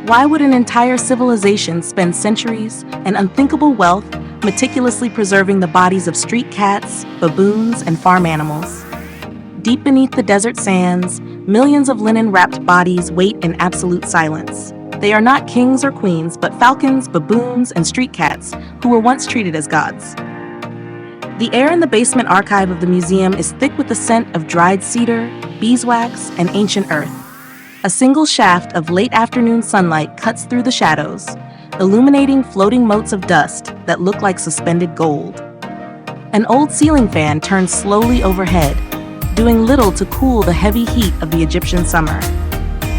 Why would an entire civilization spend centuries and unthinkable wealth meticulously preserving the bodies of street cats, baboons, and farm animals? Deep beneath the desert sands, millions of linen-wrapped bodies wait in absolute silence. They are not kings or queens, but falcons, baboons, and street cats who were once treated as gods. The air in the basement archive of the museum is thick with the scent of dried cedar, beeswax, and ancient earth. A single shaft of late afternoon sunlight cuts through the shadows, illuminating floating motes of dust that look like suspended gold. An old ceiling fan turns slowly overhead, doing little to cool the heavy heat of the Egyptian summer.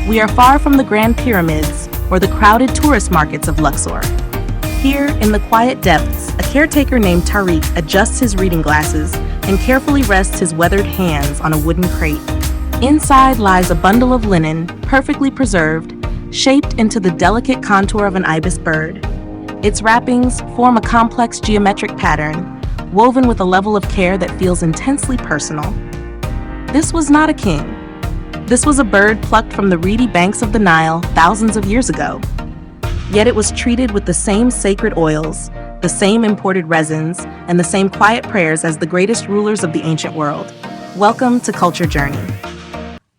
We are far from the Grand Pyramids or the crowded tourist markets of Luxor. Here, in the quiet depths, a caretaker named Tariq adjusts his reading glasses and carefully rests his weathered hands on a wooden crate. Inside lies a bundle of linen, perfectly preserved, shaped into the delicate contour of an ibis bird. Its wrappings form a complex geometric pattern, woven with a level of care that feels intensely personal. This was not a king. This was a bird plucked from the reedy banks of the Nile thousands of years ago. Yet it was treated with the same sacred oils, the same imported resins, and the same quiet prayers as the greatest rulers of the ancient world. Welcome to Culture Journey.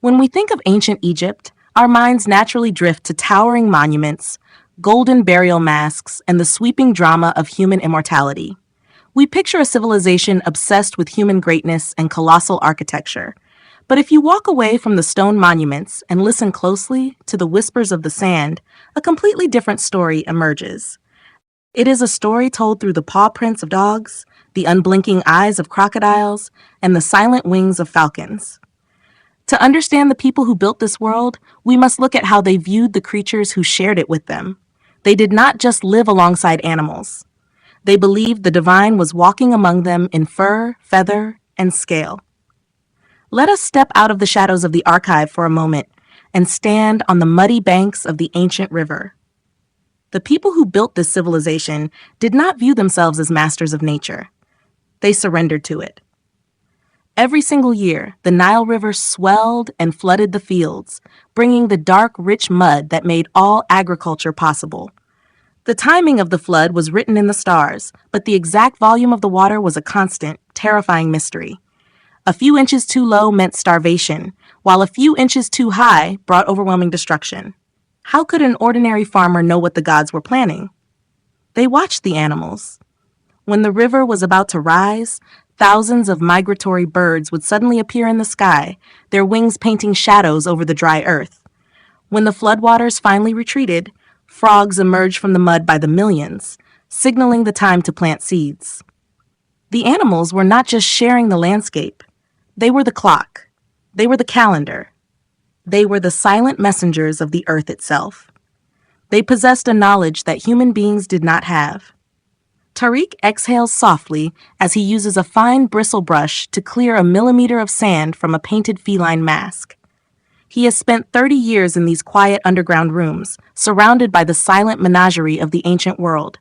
When we think of ancient Egypt, our minds naturally drift to towering monuments, golden burial masks, and the sweeping drama of human immortality. We picture a civilization obsessed with human greatness and colossal architecture. But if you walk away from the stone monuments and listen closely to the whispers of the sand, a completely different story emerges. It is a story told through the paw prints of dogs, the unblinking eyes of crocodiles, and the silent wings of falcons. To understand the people who built this world, we must look at how they viewed the creatures who shared it with them. They did not just live alongside animals. They believed the divine was walking among them in fur, feather, and scale. Let us step out of the shadows of the archive for a moment and stand on the muddy banks of the ancient river. The people who built this civilization did not view themselves as masters of nature. They surrendered to it. Every single year, the Nile River swelled and flooded the fields, bringing the dark, rich mud that made all agriculture possible. The timing of the flood was written in the stars, but the exact volume of the water was a constant, terrifying mystery. A few inches too low meant starvation, while a few inches too high brought overwhelming destruction. How could an ordinary farmer know what the gods were planning? They watched the animals. When the river was about to rise, thousands of migratory birds would suddenly appear in the sky, their wings painting shadows over the dry earth. When the floodwaters finally retreated, frogs emerged from the mud by the millions, signaling the time to plant seeds. The animals were not just sharing the landscape. They were the clock. They were the calendar. They were the silent messengers of the earth itself. They possessed a knowledge that human beings did not have. Tariq exhales softly as he uses a fine bristle brush to clear a millimeter of sand from a painted feline mask. He has spent 30 years in these quiet underground rooms, surrounded by the silent menagerie of the ancient world.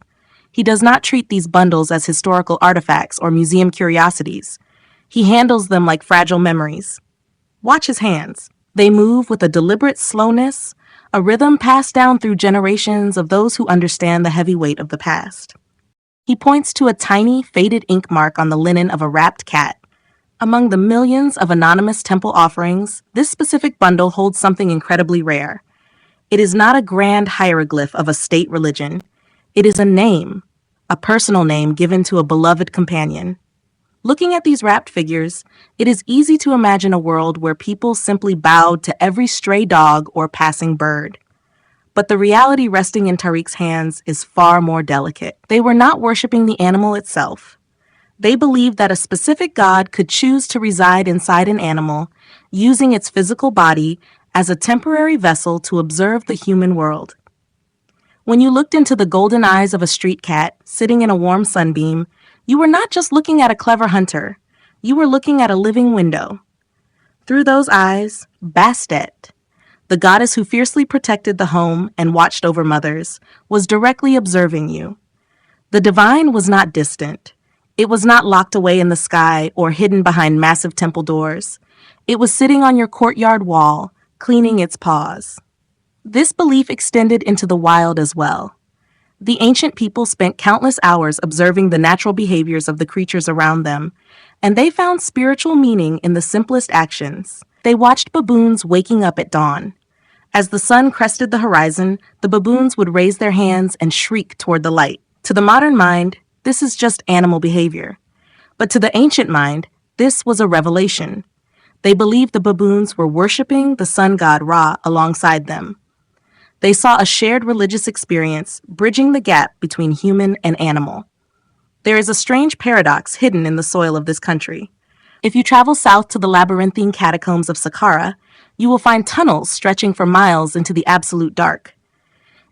He does not treat these bundles as historical artifacts or museum curiosities. He handles them like fragile memories. Watch his hands. They move with a deliberate slowness, a rhythm passed down through generations of those who understand the heavy weight of the past. He points to a tiny, faded ink mark on the linen of a wrapped cat. Among the millions of anonymous temple offerings, this specific bundle holds something incredibly rare. It is not a grand hieroglyph of a state religion. It is a name, a personal name given to a beloved companion. Looking at these wrapped figures, it is easy to imagine a world where people simply bowed to every stray dog or passing bird. But the reality resting in Tariq's hands is far more delicate. They were not worshiping the animal itself. They believed that a specific god could choose to reside inside an animal, using its physical body as a temporary vessel to observe the human world. When you looked into the golden eyes of a street cat sitting in a warm sunbeam, you were not just looking at a clever hunter. You were looking at a living window. Through those eyes, Bastet, the goddess who fiercely protected the home and watched over mothers, was directly observing you. The divine was not distant. It was not locked away in the sky or hidden behind massive temple doors. It was sitting on your courtyard wall, cleaning its paws. This belief extended into the wild as well. The ancient people spent countless hours observing the natural behaviors of the creatures around them, and they found spiritual meaning in the simplest actions. They watched baboons waking up at dawn. As the sun crested the horizon, the baboons would raise their hands and shriek toward the light. To the modern mind, this is just animal behavior. But to the ancient mind, this was a revelation. They believed the baboons were worshiping the sun god Ra alongside them. They saw a shared religious experience bridging the gap between human and animal. There is a strange paradox hidden in the soil of this country. If you travel south to the labyrinthine catacombs of Saqqara, you will find tunnels stretching for miles into the absolute dark.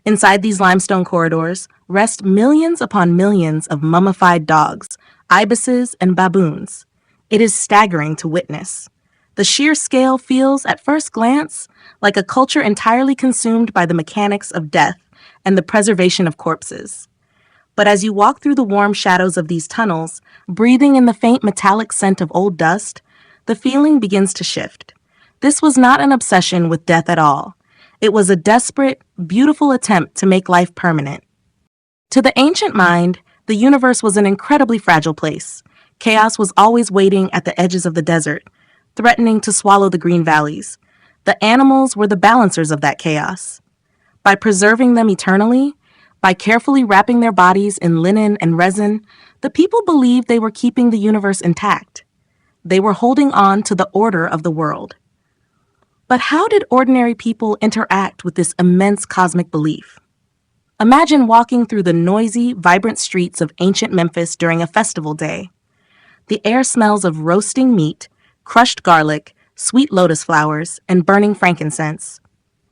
Inside these limestone corridors rest millions upon millions of mummified dogs, ibises, and baboons. It is staggering to witness. The sheer scale feels, at first glance, like a culture entirely consumed by the mechanics of death and the preservation of corpses. But as you walk through the warm shadows of these tunnels, breathing in the faint metallic scent of old dust, the feeling begins to shift. This was not an obsession with death at all. It was a desperate, beautiful attempt to make life permanent. To the ancient mind, the universe was an incredibly fragile place. Chaos was always waiting at the edges of the desert, threatening to swallow the green valleys. The animals were the balancers of that chaos. By preserving them eternally, by carefully wrapping their bodies in linen and resin, the people believed they were keeping the universe intact. They were holding on to the order of the world. But how did ordinary people interact with this immense cosmic belief? Imagine walking through the noisy, vibrant streets of ancient Memphis during a festival day. The air smells of roasting meat, crushed garlic, sweet lotus flowers, and burning frankincense.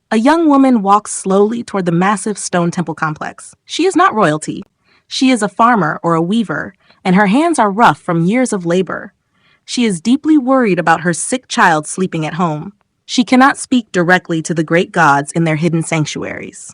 A young woman walks slowly toward the massive stone temple complex. She is not royalty. She is a farmer or a weaver, and her hands are rough from years of labor. She is deeply worried about her sick child sleeping at home. She cannot speak directly to the great gods in their hidden sanctuaries.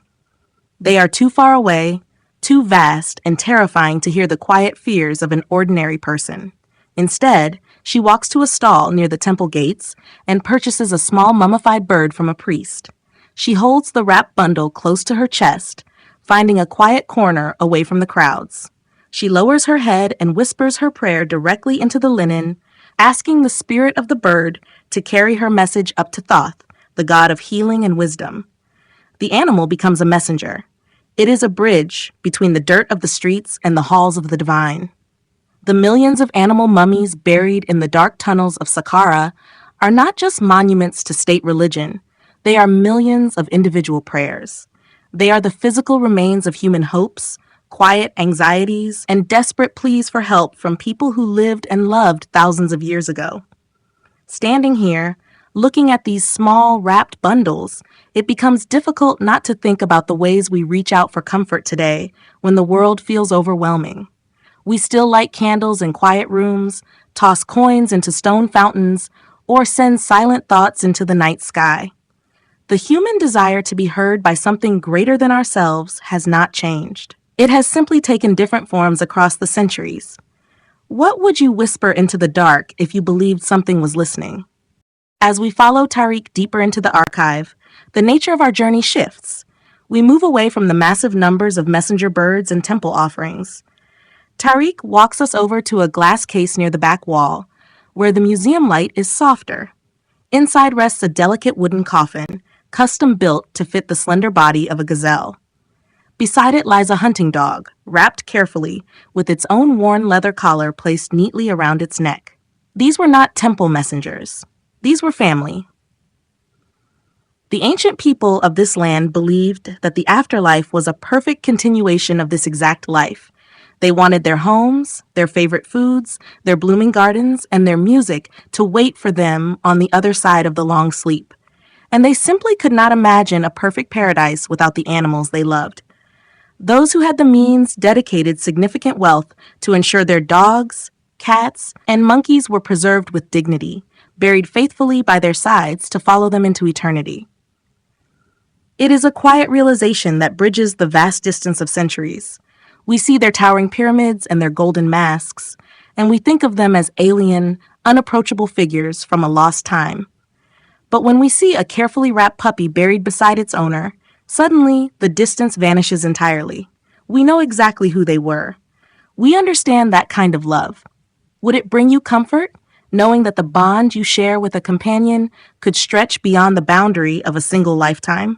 They are too far away, too vast, and terrifying to hear the quiet fears of an ordinary person. Instead, she walks to a stall near the temple gates and purchases a small mummified bird from a priest. She holds the wrapped bundle close to her chest, finding a quiet corner away from the crowds. She lowers her head and whispers her prayer directly into the linen, asking the spirit of the bird to carry her message up to Thoth, the god of healing and wisdom. The animal becomes a messenger. It is a bridge between the dirt of the streets and the halls of the divine. The millions of animal mummies buried in the dark tunnels of Saqqara are not just monuments to state religion. They are millions of individual prayers. They are the physical remains of human hopes, quiet anxieties, and desperate pleas for help from people who lived and loved thousands of years ago. Standing here, looking at these small, wrapped bundles, it becomes difficult not to think about the ways we reach out for comfort today when the world feels overwhelming. We still light candles in quiet rooms, toss coins into stone fountains, or send silent thoughts into the night sky. The human desire to be heard by something greater than ourselves has not changed. It has simply taken different forms across the centuries. What would you whisper into the dark if you believed something was listening? As we follow Tariq deeper into the archive, the nature of our journey shifts. We move away from the massive numbers of messenger birds and temple offerings. Tariq walks us over to a glass case near the back wall, where the museum light is softer. Inside rests a delicate wooden coffin, custom built to fit the slender body of a gazelle. Beside it lies a hunting dog, wrapped carefully, with its own worn leather collar placed neatly around its neck. These were not temple messengers. These were family. The ancient people of this land believed that the afterlife was a perfect continuation of this exact life. They wanted their homes, their favorite foods, their blooming gardens, and their music to wait for them on the other side of the long sleep. And they simply could not imagine a perfect paradise without the animals they loved. Those who had the means dedicated significant wealth to ensure their dogs, cats, and monkeys were preserved with dignity, buried faithfully by their sides to follow them into eternity. It is a quiet realization that bridges the vast distance of centuries. We see their towering pyramids and their golden masks, and we think of them as alien, unapproachable figures from a lost time. But when we see a carefully wrapped puppy buried beside its owner, Suddenly, the distance vanishes entirely. We know exactly who they were. We understand that kind of love. Would it bring you comfort, knowing that the bond you share with a companion could stretch beyond the boundary of a single lifetime?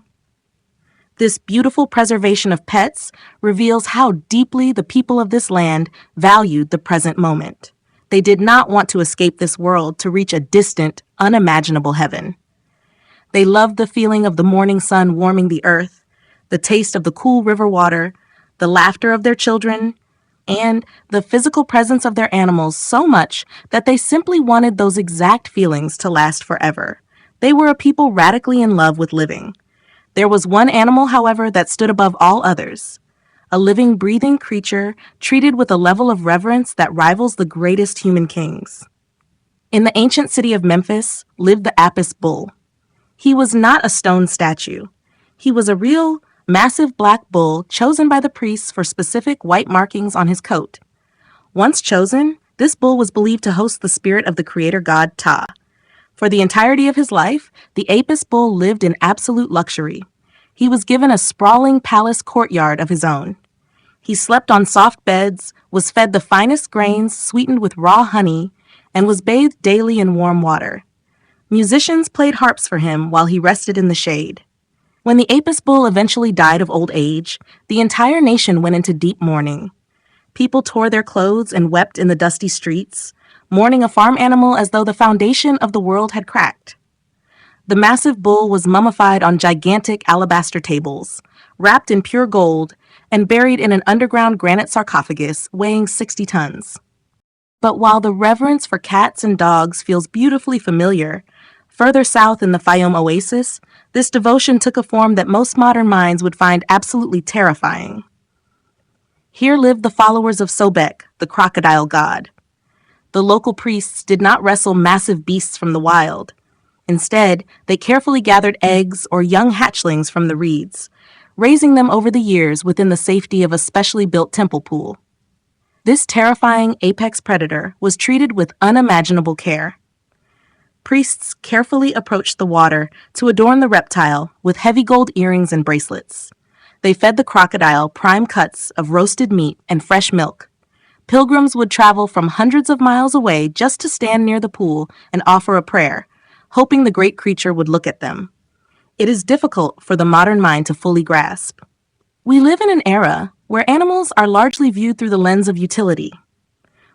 This beautiful preservation of pets reveals how deeply the people of this land valued the present moment. They did not want to escape this world to reach a distant, unimaginable heaven. They loved the feeling of the morning sun warming the earth, the taste of the cool river water, the laughter of their children, and the physical presence of their animals so much that they simply wanted those exact feelings to last forever. They were a people radically in love with living. There was one animal, however, that stood above all others, a living, breathing creature treated with a level of reverence that rivals the greatest human kings. In the ancient city of Memphis lived the Apis bull. He was not a stone statue. He was a real, massive black bull chosen by the priests for specific white markings on his coat. Once chosen, this bull was believed to host the spirit of the creator god Thoth. For the entirety of his life, the Apis bull lived in absolute luxury. He was given a sprawling palace courtyard of his own. He slept on soft beds, was fed the finest grains sweetened with raw honey, and was bathed daily in warm water. Musicians played harps for him while he rested in the shade. When the Apis bull eventually died of old age, the entire nation went into deep mourning. People tore their clothes and wept in the dusty streets, mourning a farm animal as though the foundation of the world had cracked. The massive bull was mummified on gigantic alabaster tables, wrapped in pure gold, and buried in an underground granite sarcophagus weighing 60 tons. But while the reverence for cats and dogs feels beautifully familiar, further south in the Fayum oasis, this devotion took a form that most modern minds would find absolutely terrifying. Here lived the followers of Sobek, the crocodile god. The local priests did not wrestle massive beasts from the wild. Instead, they carefully gathered eggs or young hatchlings from the reeds, raising them over the years within the safety of a specially built temple pool. This terrifying apex predator was treated with unimaginable care. Priests carefully approached the water to adorn the reptile with heavy gold earrings and bracelets. They fed the crocodile prime cuts of roasted meat and fresh milk. Pilgrims would travel from hundreds of miles away just to stand near the pool and offer a prayer, hoping the great creature would look at them. It is difficult for the modern mind to fully grasp. We live in an era where animals are largely viewed through the lens of utility.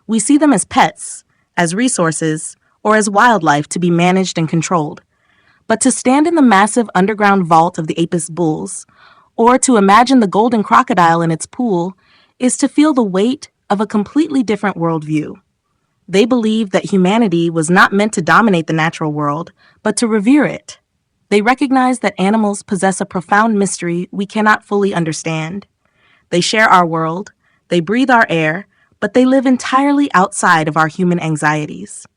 We see them as pets, as resources, or as wildlife to be managed and controlled. But to stand in the massive underground vault of the Apis bulls, or to imagine the golden crocodile in its pool, is to feel the weight of a completely different worldview. They believed that humanity was not meant to dominate the natural world, but to revere it. They recognize that animals possess a profound mystery we cannot fully understand. They share our world, they breathe our air, but they live entirely outside of our human anxieties.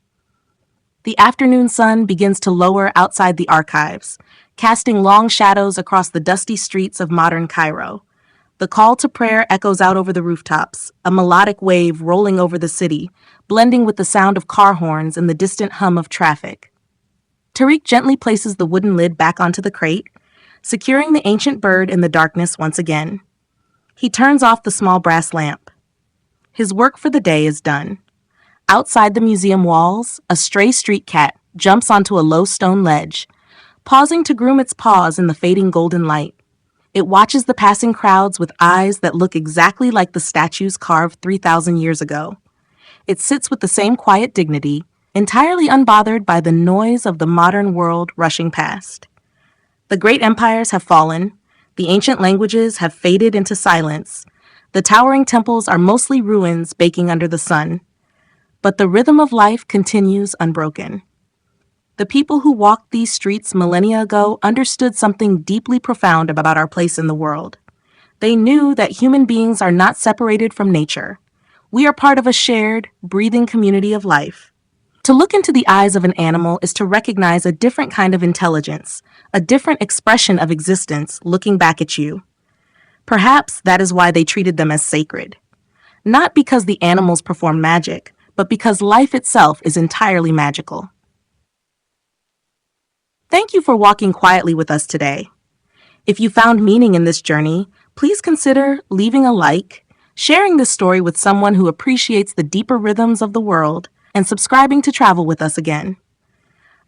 The afternoon sun begins to lower outside the archives, casting long shadows across the dusty streets of modern Cairo. The call to prayer echoes out over the rooftops, a melodic wave rolling over the city, blending with the sound of car horns and the distant hum of traffic. Tariq gently places the wooden lid back onto the crate, securing the ancient bird in the darkness once again. He turns off the small brass lamp. His work for the day is done. Outside the museum walls, a stray street cat jumps onto a low stone ledge, pausing to groom its paws in the fading golden light. It watches the passing crowds with eyes that look exactly like the statues carved 3,000 years ago. It sits with the same quiet dignity, entirely unbothered by the noise of the modern world rushing past. The great empires have fallen, the ancient languages have faded into silence, the towering temples are mostly ruins baking under the sun, but the rhythm of life continues unbroken. The people who walked these streets millennia ago understood something deeply profound about our place in the world. They knew that human beings are not separated from nature. We are part of a shared, breathing community of life. To look into the eyes of an animal is to recognize a different kind of intelligence, a different expression of existence looking back at you. Perhaps that is why they treated them as sacred. Not because the animals perform magic, but because life itself is entirely magical. Thank you for walking quietly with us today. If you found meaning in this journey, please consider leaving a like, sharing this story with someone who appreciates the deeper rhythms of the world, and subscribing to travel with us again.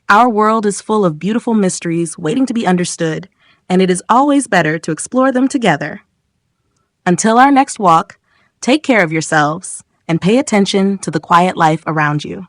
Our world is full of beautiful mysteries waiting to be understood, and it is always better to explore them together. Until our next walk, take care of yourselves and pay attention to the quiet life around you.